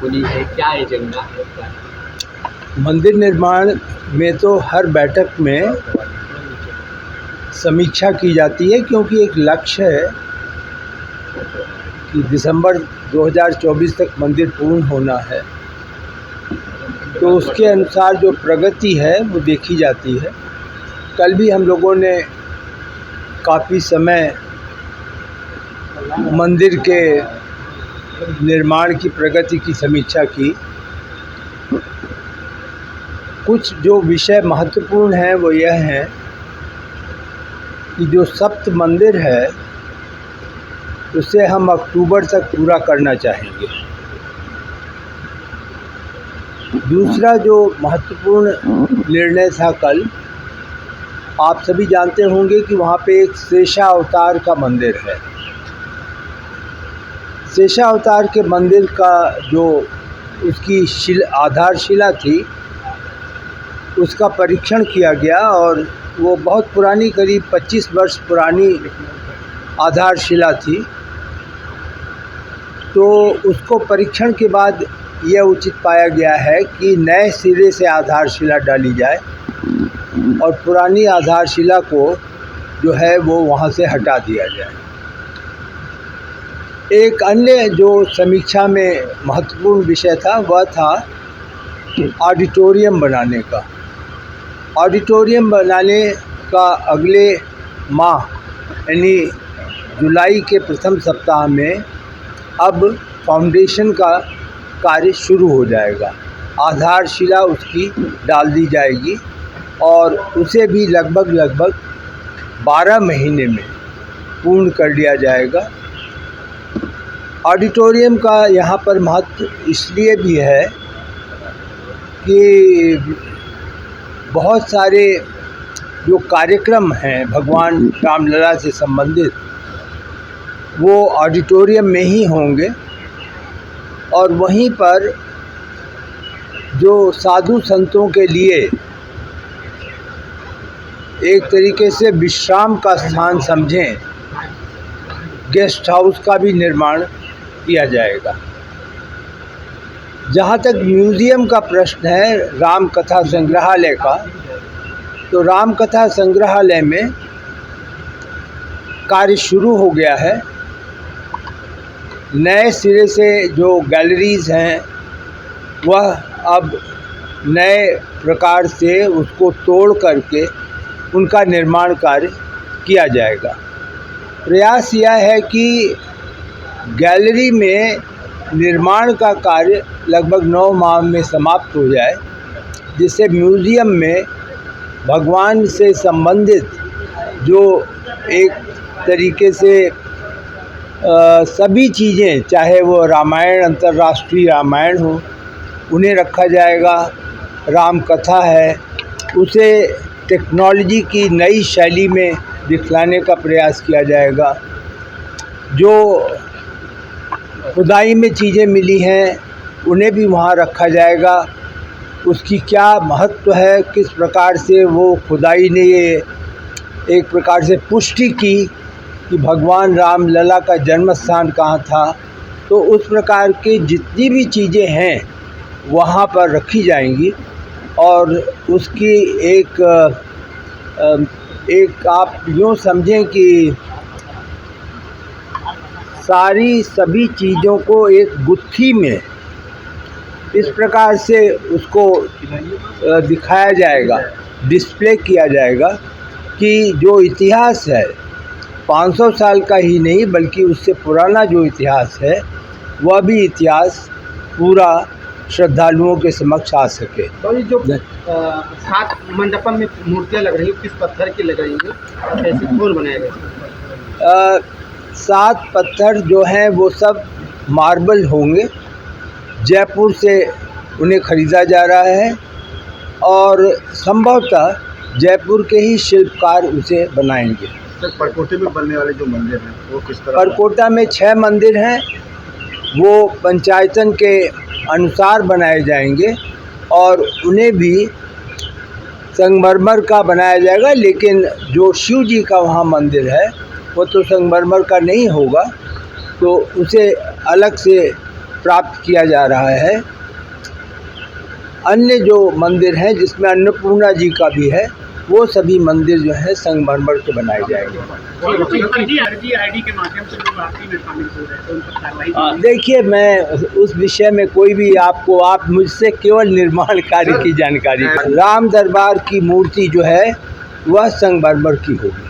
होनी है, क्या एजेंडा है, क्या मंदिर निर्माण में तो हर बैठक में समीक्षा की जाती है, क्योंकि एक लक्ष्य है कि दिसंबर 2024 तक मंदिर पूर्ण होना है। तो उसके अनुसार जो प्रगति है वो देखी जाती है। कल भी हम लोगों ने काफ़ी समय मंदिर के निर्माण की प्रगति की समीक्षा की। कुछ जो विषय महत्वपूर्ण हैं वो यह है कि जो सप्त मंदिर है उसे हम अक्टूबर तक पूरा करना चाहेंगे। दूसरा जो महत्वपूर्ण निर्णय था कल, आप सभी जानते होंगे कि वहाँ पे एक शेषावतार का मंदिर है। शेषावतार के मंदिर का जो उसकी आधारशिला थी उसका परीक्षण किया गया और वो बहुत पुरानी, करीब 25 वर्ष पुरानी आधारशिला थी। तो उसको परीक्षण के बाद यह उचित पाया गया है कि नए सिरे से आधारशिला डाली जाए और पुरानी आधारशिला को जो है वो वहाँ से हटा दिया जाए। एक अन्य जो समीक्षा में महत्वपूर्ण विषय था वह था ऑडिटोरियम बनाने का। ऑडिटोरियम बनाने का अगले माह यानी जुलाई के प्रथम सप्ताह में अब फाउंडेशन का कार्य शुरू हो जाएगा। आधारशिला उसकी डाल दी जाएगी और उसे भी लगभग 12 महीने में पूर्ण कर लिया जाएगा। ऑडिटोरियम का यहाँ पर महत्व इसलिए भी है कि बहुत सारे जो कार्यक्रम हैं भगवान रामलला से संबंधित वो ऑडिटोरियम में ही होंगे और वहीं पर जो साधु संतों के लिए एक तरीके से विश्राम का स्थान समझें, गेस्ट हाउस का भी निर्माण किया जाएगा। जहाँ तक म्यूज़ियम का प्रश्न है राम कथा संग्रहालय का, तो राम कथा संग्रहालय में कार्य शुरू हो गया है। नए सिरे से जो गैलरीज़ हैं वह अब नए प्रकार से उसको तोड़ करके उनका निर्माण कार्य किया जाएगा। प्रयास यह है कि गैलरी में निर्माण का कार्य लगभग 9 माह में समाप्त हो जाए, जिससे म्यूज़ियम में भगवान से संबंधित जो एक तरीके से सभी चीज़ें, चाहे वो रामायण, अंतर्राष्ट्रीय रामायण हो, उन्हें रखा जाएगा। राम कथा है उसे टेक्नोलॉजी की नई शैली में दिखलाने का प्रयास किया जाएगा। जो खुदाई में चीज़ें मिली हैं उन्हें भी वहाँ रखा जाएगा। उसकी क्या महत्व है, किस प्रकार से वो खुदाई ने ये एक प्रकार से पुष्टि की कि भगवान रामलला का जन्म स्थान कहाँ था, तो उस प्रकार की जितनी भी चीज़ें हैं वहाँ पर रखी जाएंगी और उसकी एक आप यूँ समझें कि सभी चीज़ों को एक गुत्थी में इस प्रकार से उसको दिखाया जाएगा, डिस्प्ले किया जाएगा कि जो इतिहास है 500 साल का ही नहीं बल्कि उससे पुराना जो इतिहास है वह भी इतिहास पूरा श्रद्धालुओं के समक्ष आ सके। और ये जो 7 मंडपम में मूर्तियाँ लग रही हैं किस पत्थर की लग रही हैं, कैसे कौन बनाया गया? 7 पत्थर जो हैं वो सब मार्बल होंगे। जयपुर से उन्हें ख़रीदा जा रहा है और संभवतः जयपुर के ही शिल्पकार उसे बनाएंगे। सर, परकोटे में बनने वाले जो मंदिर हैं वो किस तरह? परकोटा में 6 मंदिर हैं, वो पंचायतन के अनुसार बनाए जाएंगे और उन्हें भी संगमरमर का बनाया जाएगा। लेकिन जो शिव जी का वहाँ मंदिर है वो तो संगमरमर का नहीं होगा, तो उसे अलग से प्राप्त किया जा रहा है। अन्य जो मंदिर हैं जिसमें अन्नपूर्णा जी का भी है, वो सभी मंदिर जो है संगमरमर के बनाए जाएंगे। आईडी के माध्यम से लोग आरती में शामिल हो रहे हैं, तो उन पर कार्रवाई देखिए, मैं उस विषय में कोई भी आप मुझसे केवल निर्माण कार्य की जानकारी। राम दरबार की मूर्ति जो है वह संगमरमर की होगी।